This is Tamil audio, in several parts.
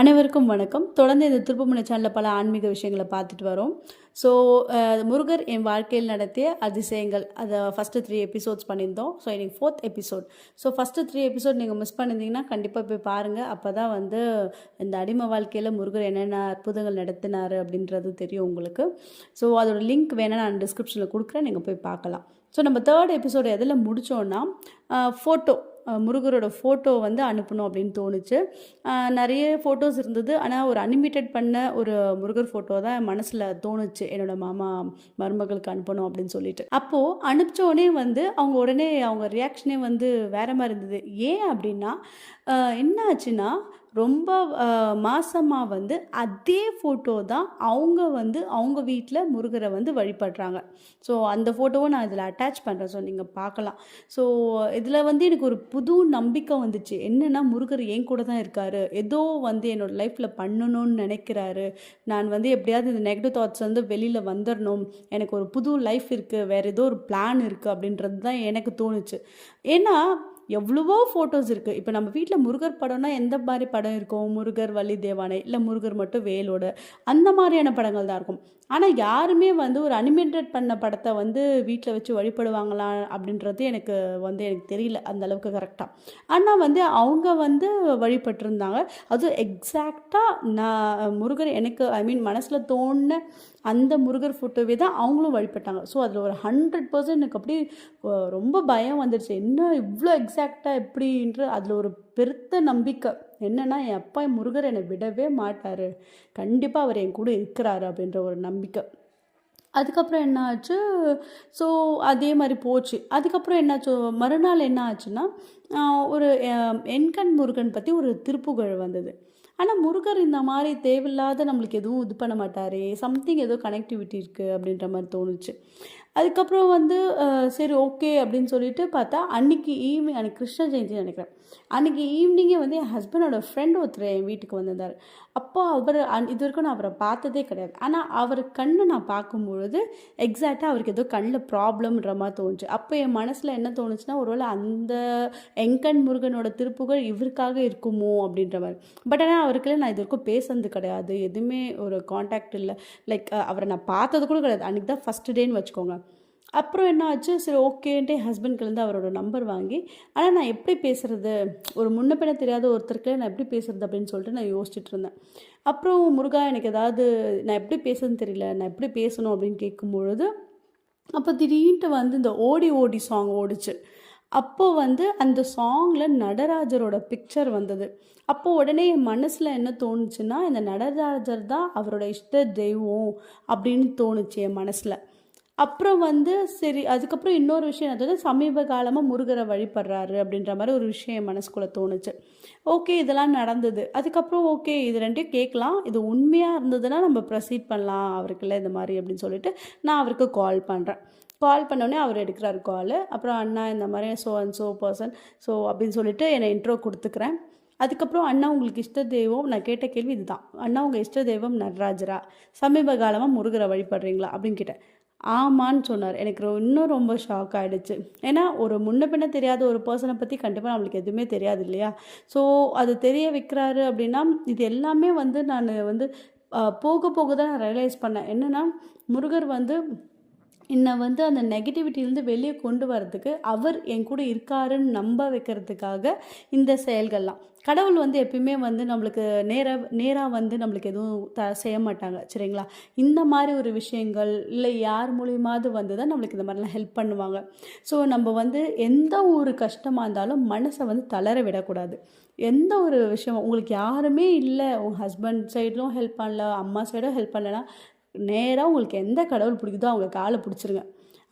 அனைவருக்கும் வணக்கம். தொடர்ந்து இந்த திருப்புமுனை சேனலில் பல ஆன்மீக விஷயங்களை பார்த்துட்டு வரோம். ஸோ முருகர் என் வாழ்க்கையில் நடத்திய அதிசயங்கள் அதை ஃபஸ்ட்டு 3 எபிசோட்ஸ் பண்ணியிருந்தோம். ஸோ இன்னைக்கு 4th episode. So first 3 episode நீங்கள் மிஸ் பண்ணியிருந்தீங்கன்னா கண்டிப்பாக போய் பாருங்கள். அப்போ தான் வந்து இந்த அடிமை வாழ்க்கையில் முருகர் என்னென்ன அற்புதங்கள் நடத்தினார் அப்படின்றது தெரியும் உங்களுக்கு. ஸோ அதோட லிங்க் வேணால் நான் டிஸ்கிரிப்ஷனில் கொடுக்குறேன், நீங்கள் போய் பார்க்கலாம். ஸோ நம்ம 3rd எபிசோடு எதில் முடித்தோன்னா ஃபோட்டோ முருகரோட ஃபோட்டோ வந்து அனுப்பணும் அப்படின்னு தோணுச்சு. நிறைய ஃபோட்டோஸ் இருந்தது. ஆனால் ஒரு அனிமேட்டட் பண்ண ஒரு முருகர் ஃபோட்டோ தான் என் மனசில் தோணுச்சு, என்னோடய மாமா மருமகளுக்கு அனுப்பணும் அப்படின்னு சொல்லிட்டு. அப்போது அனுப்பிச்சோடனே வந்து அவங்க உடனே அவங்க ரியாக்ஷனே வந்து வேறு மாதிரி இருந்தது. ஏன் அப்படின்னா என்ன ஆச்சுன்னா, ரொம்ப மாசமாக வந்து அதே ஃபோட்டோ தான் அவங்க வந்து அவங்க வீட்டில் முருகரை வந்து வழிபடுறாங்க. ஸோ அந்த ஃபோட்டோவை நான் இதில் அட்டாச் பண்ணுறேன். ஸோ நீங்கள் பார்க்கலாம். ஸோ இதில் வந்து எனக்கு ஒரு புது நம்பிக்கை வந்துச்சு. என்னென்னா, முருகர் என் கூட தான் இருக்கார், ஏதோ வந்து என்னோடய லைஃப்பில் பண்ணணும்னு நினைக்கிறாரு. நான் வந்து எப்படியாவது இந்த நெகட்டிவ் தாட்ஸ் வந்து வெளியில் வந்துடணும், எனக்கு ஒரு புது லைஃப் இருக்குது, வேறு ஏதோ ஒரு பிளான் இருக்குது அப்படின்றது தான் எனக்கு தோணுச்சு. ஏன்னா எவ்வளவோ ஃபோட்டோஸ் இருக்குது. இப்போ நம்ம வீட்டில் முருகர் படம்னா எந்த மாதிரி படம் இருக்கும்? முருகர் வள்ளி தேவானை, இல்லை முருகர் மட்டும் வேலோட, அந்த மாதிரியான படங்கள் தான் இருக்கும். ஆனால் யாருமே வந்து ஒரு அனிமேட்டட் பண்ண படத்தை வந்து வீட்டில் வச்சு வழிபடுவாங்களா அப்படின்றது எனக்கு தெரியல அந்தளவுக்கு கரெக்டாக. ஆனால் வந்து அவங்க வந்து வழிபட்டிருந்தாங்க. அதுவும் எக்ஸாக்டாக நான் முருகர் எனக்கு மனசில் தோணுன அந்த முருகர் ஃபோட்டோவே தான் அவங்களும் வழிபட்டாங்க. ஸோ அதில் ஒரு 100% எனக்கு அப்படி ரொம்ப பயம் வந்துடுச்சு. என்ன இவ்வளோ எக்ஸாக்டாக எப்படின்ற அதில் ஒரு பெருத்த நம்பிக்கை. என்னென்னா, என் அப்பா முருகர் என்னை விடவே மாட்டார், கண்டிப்பாக அவர் என் கூட இருக்கிறாரு அப்படின்ற ஒரு நம்பிக்கை. அதுக்கப்புறம் என்ன ஆச்சு? ஸோ அதே மாதிரி போச்சு. அதுக்கப்புறம் என்னாச்சு, மறுநாள் என்ன ஆச்சுன்னா, ஒரு எண்கண் முருகன் பற்றி ஒரு திருப்புகழ் வந்தது. ஆனால் முருகர் இந்த மாதிரி தேவையில்லாத நம்மளுக்கு எதுவும் இது பண்ண மாட்டாரே, சம்திங் ஏதோ கனெக்டிவிட்டி இருக்குது அப்படின்ற மாதிரி தோணுச்சு. அதுக்கப்புறம் வந்து சரி ஓகே அப்படின்னு சொல்லிட்டு பார்த்தா, அன்றைக்கி கிருஷ்ண ஜெயந்தி நினைக்கிறேன். அன்றைக்கி ஈவினிங்கே வந்து என் ஹஸ்பண்டோட ஃப்ரெண்ட் ஒருத்தர் என் வீட்டுக்கு வந்திருந்தார். அப்போ அவர் இது வரைக்கும் நான் அவரை பார்த்ததே கிடையாது. ஆனால் அவர் கண்ணை நான் பார்க்கும்பொழுது எக்ஸாக்டாக அவருக்கு ஏதோ கண்ணில் ப்ராப்ளம்ன்ற மாதிரி தோணுச்சு. அப்போ என் மனசில் என்ன தோணுச்சுன்னா, ஒருவேளை அந்த எண்கண் முருகனோட திருப்புகள் இவருக்காக இருக்குமோ அப்படின்ற மாதிரி. பட் ஆனால் அவருக்குள்ள நான் இது வரைக்கும் பேசுனது கிடையாது, எதுவுமே ஒரு காண்டாக்ட் இல்லை. லைக் அவரை நான் பார்த்தது கூட கிடையாது. அன்றைக்கி தான் ஃபஸ்ட்டு டேன்னு வச்சுக்கோங்க. அப்புறம் என்ன ஆச்சு, சரி ஓகேன்ட்டு என் ஹஸ்பண்ட்கிலேருந்து அவரோட நம்பர் வாங்கி, ஆனால் நான் எப்படி பேசுகிறது, ஒரு முன்ன பின்ன தெரியாத ஒருத்தருக்கு நான் எப்படி பேசுகிறது அப்படின்னு சொல்லிட்டு நான் யோசிச்சுட்டு இருந்தேன். அப்புறம் முருகா எனக்கு ஏதாவது நான் எப்படி பேசுறதுன்னு தெரியல, நான் எப்படி பேசணும் அப்படின்னு கேட்கும்பொழுது, அப்போ திடீர்னு வந்து இந்த ஓடி ஓடி சாங் ஓடிச்சு. அப்போது வந்து அந்த சாங்கில் நடராஜரோட பிக்சர் வந்தது. அப்போது உடனே என் மனசில் என்ன தோணுச்சுன்னா, இந்த நடராஜர் தான் அவரோட இஷ்ட தெய்வம் அப்படின்னு தோணுச்சு என் மனசில். அப்புறம் வந்து சரி, அதுக்கப்புறம் இன்னொரு விஷயம் என்னது, சமீப காலமாக முருகரை வழிபடுறாரு அப்படின்ற மாதிரி ஒரு விஷயம் என் மனசுக்குள்ளே தோணுச்சு. ஓகே, இதெல்லாம் நடந்தது. அதுக்கப்புறம் ஓகே, இது ரெண்டையும் கேட்கலாம், இது உண்மையாக இருந்ததுன்னா நம்ம ப்ரொசீட் பண்ணலாம் அவருக்குள்ள இந்த மாதிரி அப்படின்னு சொல்லிட்டு நான் அவருக்கு கால் பண்ணுறேன். கால் பண்ணோடனே அவர் எடுக்கிறார் கால். அப்புறம் அண்ணா இந்த மாதிரி ஸோ பர்சன் ஸோ அப்படின்னு சொல்லிட்டு என்னை இன்ட்ரோ கொடுத்துக்கிறேன். அதுக்கப்புறம் அண்ணா உங்களுக்கு இஷ்ட தெய்வம், நான் கேட்ட கேள்வி இதுதான், அண்ணா உங்கள் இஷ்ட தெய்வம் நடராஜரா, சமீப காலமாக முருகரை வழிபடுறீங்களா அப்படின்னு கேட்டேன். ஆமான்னு சொன்னார். எனக்கு இன்னும் ரொம்ப ஷாக் ஆகிடுச்சு. ஏன்னா ஒரு முன்ன பின்ன தெரியாத ஒரு பர்சனை பற்றி கண்டிப்பாக நம்மளுக்கு எதுவுமே தெரியாது இல்லையா? ஸோ அது தெரிய வைக்கிறாரு அப்படின்னா, இது எல்லாமே வந்து நான் வந்து போக போக தான் நான் ரியலைஸ் பண்ணேன். என்னென்னா, முருகர் வந்து என்னை வந்து அந்த நெகட்டிவிட்டிலேருந்து வெளியே கொண்டு வரதுக்கு அவர் என் கூட இருக்காருன்னு நம்ப வைக்கிறதுக்காக இந்த செயல்கள்லாம். கடவுள் வந்து எப்பயுமே வந்து நம்மளுக்கு நேராக வந்து நம்மளுக்கு எதுவும் செய்ய மாட்டாங்க, சரிங்களா? இந்த மாதிரி ஒரு விஷயங்கள் இல்லை யார் மூலியமாவது வந்து தான் நம்மளுக்கு இந்த மாதிரிலாம் ஹெல்ப் பண்ணுவாங்க. ஸோ நம்ம வந்து எந்த ஒரு கஷ்டமாக இருந்தாலும் மனசை வந்து தளர விடக்கூடாது. எந்த ஒரு விஷயம் உங்களுக்கு யாருமே இல்லை, உங்கள் ஹஸ்பண்ட் சைடும் ஹெல்ப் பண்ணல, அம்மா சைடும் ஹெல்ப் பண்ணலைன்னா, நேராக உங்களுக்கு எந்த கடவுள் பிடிக்குதோ அவங்க காலை பிடிச்சிருங்க.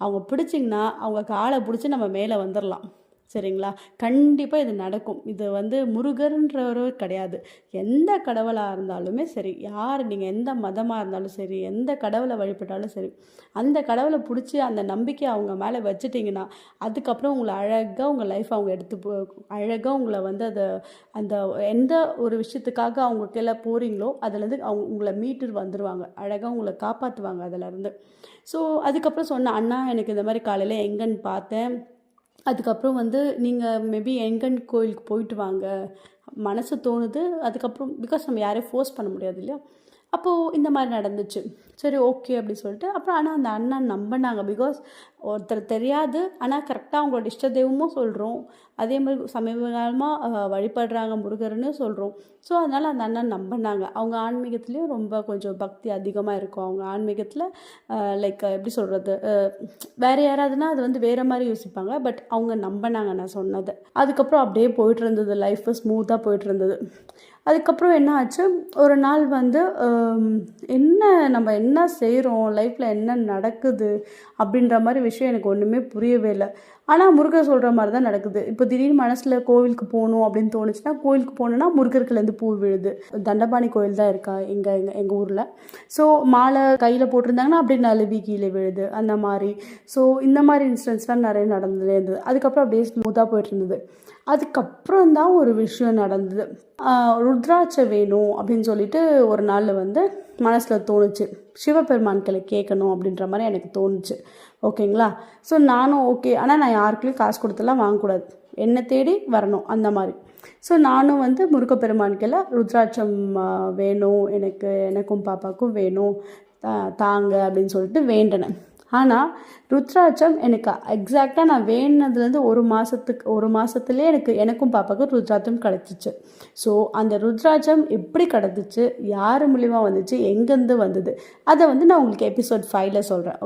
அவங்க பிடிச்சிங்கன்னா அவங்க காலை பிடிச்சி நம்ம மேலே வந்துடலாம், சரிங்களா? கண்டிப்பாக இது நடக்கும். இது வந்து முருகர்ன்றவரோ கிடையாது, எந்த கடவுளாக இருந்தாலுமே சரி, யார் நீங்கள் எந்த மதமாக இருந்தாலும் சரி, எந்த கடவுளை வழிபட்டாலும் சரி, அந்த கடவுளை பிடிச்சி அந்த நம்பிக்கையை அவங்க மேலே வச்சுட்டிங்கன்னா, அதுக்கப்புறம் உங்களை அழகாக உங்கள் லைஃப் அவங்க அழகாக உங்களை வந்து அந்த எந்த ஒரு விஷயத்துக்காக அவங்க கீழே போகிறீங்களோ அதுலேருந்து அவங்க உங்களை மீட்டு வந்துடுவாங்க, அழகாக உங்களை காப்பாற்றுவாங்க அதிலேருந்து. ஸோ அதுக்கப்புறம் சொன்னேன், அண்ணா எனக்கு இந்த மாதிரி காலையில் எங்கன்னு பார்த்தேன், அதுக்கப்புறம் வந்து நீங்கள் மேபி எண்கண் கோயிலுக்கு போயிட்டு வாங்க, மனசு தோணுது. அதுக்கப்புறம் பிகாஸ் நம்ம யாரையும் ஃபோர்ஸ் பண்ண முடியாது இல்லையா? அப்போது இந்த மாதிரி நடந்துச்சு. சரி ஓகே அப்படி சொல்லிட்டு அப்புறம் ஆனால் அந்த அண்ணன் நம்பினாங்க. பிகாஸ் ஒருத்தர் தெரியாது, ஆனால் கரெக்டாக அவங்களோட இஷ்ட தெய்வமும் சொல்கிறோம். அதே மாதிரி சமீப காலமாக வழிபடுறாங்க முருகர்னு சொல்கிறோம். ஸோ அதனால் அந்த அண்ணன் நம்பினாங்க. அவங்க ஆன்மீகத்துலேயும் ரொம்ப கொஞ்சம் பக்தி அதிகமாக இருக்கும். அவங்க ஆன்மீகத்தில் லைக் எப்படி சொல்கிறது, வேறு யாராவதுனா அது வந்து வேறு மாதிரி யோசிப்பாங்க. பட் அவங்க நம்பினாங்க நான் சொன்னதை. அதுக்கப்புறம் அப்படியே போயிட்டு இருந்தது, லைஃப்பு ஸ்மூத்தாக போயிட்டு இருந்தது. அதுக்கப்புறம் என்ன ஆச்சு, ஒரு நாள் வந்து நம்ம என்ன செய்கிறோம், லைஃப்பில் என்ன நடக்குது அப்படின்ற மாதிரி விஷயம் எனக்கு ஒன்றுமே புரியவே இல்லை. ஆனால் முருகர் சொல்கிற மாதிரி தான் நடக்குது. இப்போ திடீர்னு மனசில் கோவிலுக்கு போகணும் அப்படின்னு தோணுச்சுன்னா, கோவிலுக்கு போகணுன்னா முருகருக்குலேருந்து பூ விழுது. தண்டபாணி கோயில் தான் இருக்கா எங்கள் ஊரில். ஸோ மாலை கையில் போட்டிருந்தாங்கன்னா அப்படியே நழுவி கீழே விழுது அந்த மாதிரி. ஸோ இந்த மாதிரி இன்சிடென்ட்ஸ்லாம் நிறைய நடந்துகிட்டே இருந்தது. அதுக்கப்புறம் அப்படியே ஸ்மூத்தாக போயிட்டு இருந்தது. அதுக்கப்புறம் தான் ஒரு விஷயம் நடந்தது. ருத்ராட்சம் வேணும் அப்படின்னு சொல்லிட்டு ஒரு நாள் வந்து மனசில் தோணுச்சு. சிவபெருமான்களை கேட்கணும் அப்படின்ற மாதிரி எனக்கு தோணுச்சு. ஓகேங்களா? ஸோ நானும் ஓகே, ஆனால் நான் யாருக்குள்ளேயும் காசு கொடுத்துலாம் வாங்கக்கூடாது, என்னை தேடி வரணும் அந்த மாதிரி. ஸோ நானும் வந்து முருகப்பெருமான்களை ருத்ராட்சம் வேணும், எனக்கும் பாப்பாவுக்கும் வேணும், தாங்க அப்படின்னு சொல்லிட்டு வேண்டினேன். ஆனால் ருத்ராட்சம் எனக்கு எக்ஸாக்டாக நான் வேணுனதுலேருந்து ஒரு மாதத்துலேயே எனக்கும் பாப்பாவுக்கும் ருத்ராட்சம் கிடச்சிச்சு. ஸோ அந்த ருத்ராட்சம் எப்படி கிடச்சிச்சு, யார் மூலிமா வந்துச்சு, எங்கேருந்து வந்தது, அதை வந்து நான் உங்களுக்கு எபிசோட் 5ல் சொல்கிறேன்.